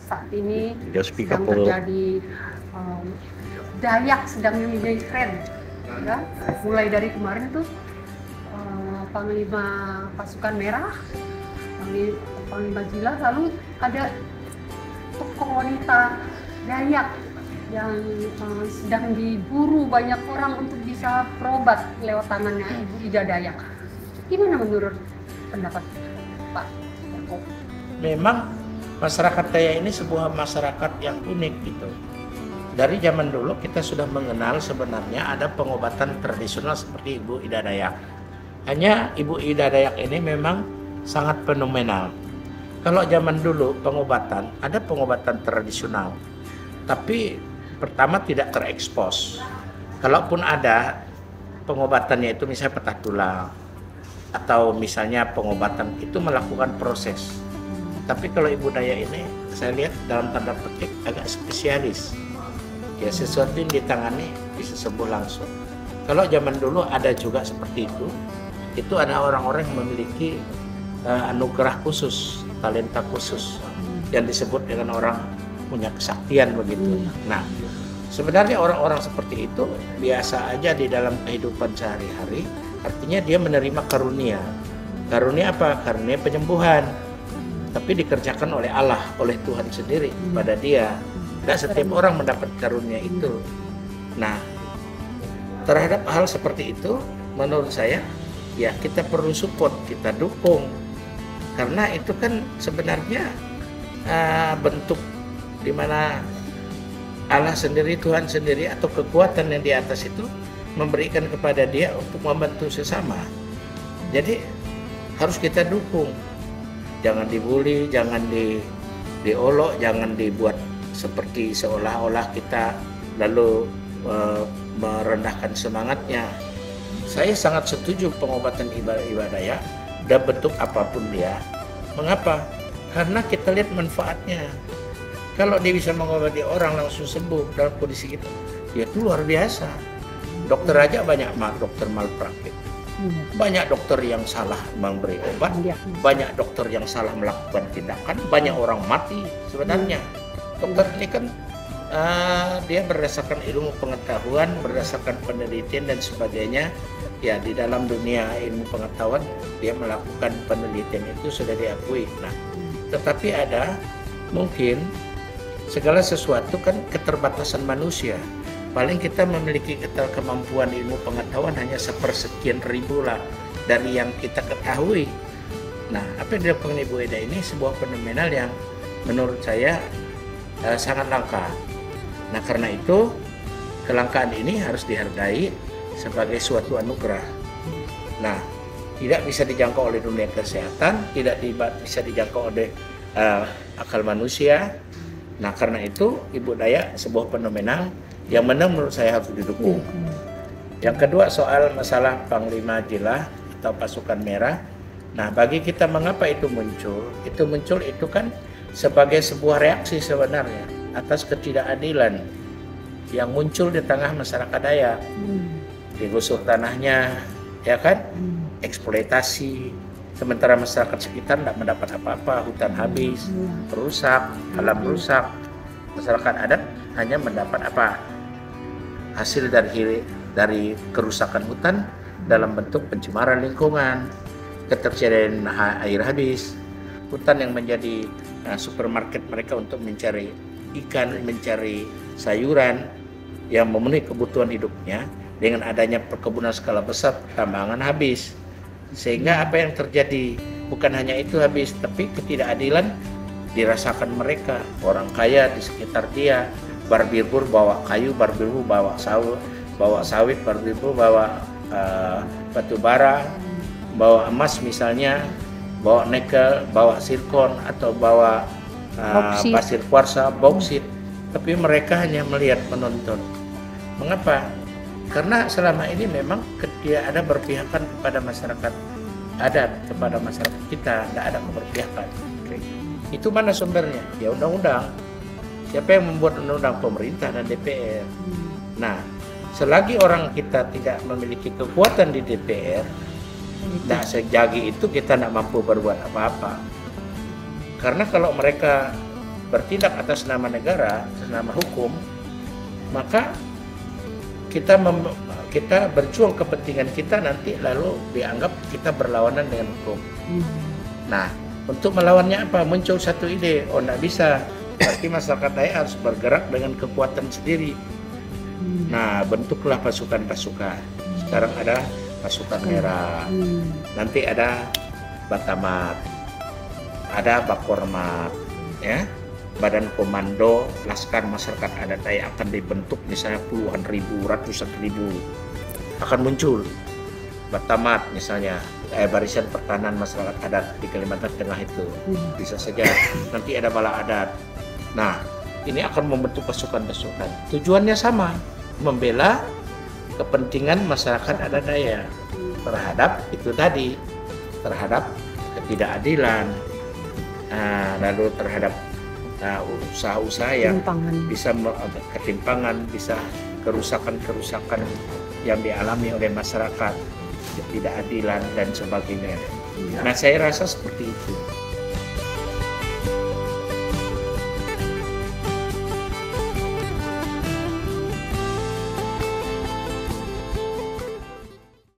saat ini sedang Kapol. terjadi Dayak sedang menjadi tren, ya. Mulai dari kemarin tuh Panglima Pasukan Merah, Panglima Jila, lalu ada tokoh wanita Dayak yang sedang diburu banyak orang untuk bisa berobat lewat tangannya Ibu Ida Dayak. Gimana menurut pendapat Pak Yaakob? Memang masyarakat Dayak ini sebuah masyarakat yang unik gitu. Dari zaman dulu kita sudah mengenal sebenarnya ada pengobatan tradisional seperti Ibu Ida Dayak. Hanya Ibu Ida Dayak ini memang sangat fenomenal. Kalau zaman dulu pengobatan, ada pengobatan tradisional, tapi pertama tidak terekspos. Kalaupun ada pengobatannya itu misalnya patah tulang, atau misalnya pengobatan itu melakukan proses. Tapi kalau Ibu Dayak ini saya lihat dalam tanda petik agak spesialis. Ya sesuatu yang ditangani bisa sembuh langsung. Kalau zaman dulu ada juga seperti itu ada orang-orang yang memiliki anugerah khusus, talenta khusus yang disebut dengan orang punya kesaktian begitu. Nah, sebenarnya orang-orang seperti itu biasa aja di dalam kehidupan sehari-hari. Artinya dia menerima karunia. Karunia apa? Karunia penyembuhan. Tapi dikerjakan oleh Allah, oleh Tuhan sendiri pada dia. Tidak setiap orang mendapat karunia itu. Nah, terhadap hal seperti itu, menurut saya, ya kita perlu support, kita dukung. Karena itu kan sebenarnya bentuk di mana Allah sendiri, Tuhan sendiri, atau kekuatan yang di atas itu memberikan kepada dia untuk membantu sesama. Jadi harus kita dukung. Jangan dibully, jangan diolok, jangan dibuat seperti seolah-olah kita lalu merendahkan semangatnya. Saya sangat setuju pengobatan Ibu Dayak dan bentuk apapun dia. Mengapa? Karena kita lihat manfaatnya. Kalau dia bisa mengobati orang langsung sembuh dalam kondisi itu, ya itu luar biasa. Dokter aja banyak dokter malpraktik. Banyak dokter yang salah memberi obat, banyak dokter yang salah melakukan tindakan, banyak orang mati sebenarnya. Dokter ini kan dia berdasarkan ilmu pengetahuan, berdasarkan penelitian dan sebagainya. Ya di dalam dunia ilmu pengetahuan dia melakukan penelitian itu sudah diakui. Nah, tetapi ada mungkin segala sesuatu kan keterbatasan manusia. Paling kita memiliki kemampuan ilmu pengetahuan hanya sepersekian ribu lah dari yang kita ketahui. Nah, apa yang dilakukan Ibu Ida ini sebuah fenomenal yang menurut saya sangat langka. Nah, karena itu kelangkaan ini harus dihargai sebagai suatu anugerah. Nah, tidak bisa dijangkau oleh dunia kesehatan, tidak bisa dijangkau oleh akal manusia. Nah, karena itu Ibu Dayak sebuah fenomenal yang mana menurut saya harus didukung. Yang kedua soal masalah Panglima Jila atau Pasukan Merah. Nah, bagi kita mengapa itu muncul? Itu muncul itu kan sebagai sebuah reaksi sebenarnya atas ketidakadilan yang muncul di tengah masyarakat Dayak. Digusur tanahnya, ya kan? Eksploitasi. Sementara masyarakat sekitar tidak mendapat apa-apa, hutan habis, rusak, alam rusak. Masyarakat adat hanya mendapat apa? Hasil dari kerusakan hutan dalam bentuk pencemaran lingkungan, ketersediaan air habis, hutan yang menjadi supermarket mereka untuk mencari ikan, mencari sayuran yang memenuhi kebutuhan hidupnya. Dengan adanya perkebunan skala besar, pertambangan habis. Sehingga apa yang terjadi bukan hanya itu habis, tapi ketidakadilan dirasakan mereka. Orang kaya di sekitar dia, Barbirbur bawa kayu, Barbirbur bawa sawit, Barbirbur bawa batu bara, bawa emas misalnya, bawa nikel, bawa zirkon atau bawa pasir kuarsa, bauksit. Tapi mereka hanya melihat, menonton. Mengapa? Karena selama ini memang tidak ada berpihakan kepada masyarakat adat, kepada masyarakat kita, tidak ada keberpihakan. Itu mana sumbernya? Ya undang-undang. Siapa yang membuat undang-undang? Pemerintah dan DPR. Nah, selagi orang kita tidak memiliki kekuatan di DPR, tidak sejagi itu kita tidak mampu berbuat apa-apa. Karena kalau mereka bertindak atas nama negara, atas nama hukum, maka kita berjuang kepentingan kita nanti lalu dianggap kita berlawanan dengan hukum. Nah, untuk melawannya apa? Muncul satu ide, oh nggak bisa, berarti masyarakat Dayak harus bergerak dengan kekuatan sendiri. Nah, bentuklah pasukan-pasukan. Sekarang ada pasukan merah, nanti ada Batamat, ada Bakormat, ya, Badan Komando Laskar Masyarakat Adat Dayak akan dibentuk, misalnya puluhan ribu, ratusan ribu akan muncul. Batamat misalnya, Barisan Pertahanan Masyarakat Adat di Kalimantan Tengah itu bisa saja. Nanti ada bala adat. Nah, ini akan membentuk pasukan-pasukan. Tujuannya sama, membela kepentingan masyarakat adat Dayak terhadap itu tadi, terhadap ketidakadilan, lalu terhadap usaha-usaha yang bisa ketimpangan, bisa kerusakan-kerusakan yang dialami oleh masyarakat, ketidakadilan dan sebagainya. Nah, saya rasa seperti itu.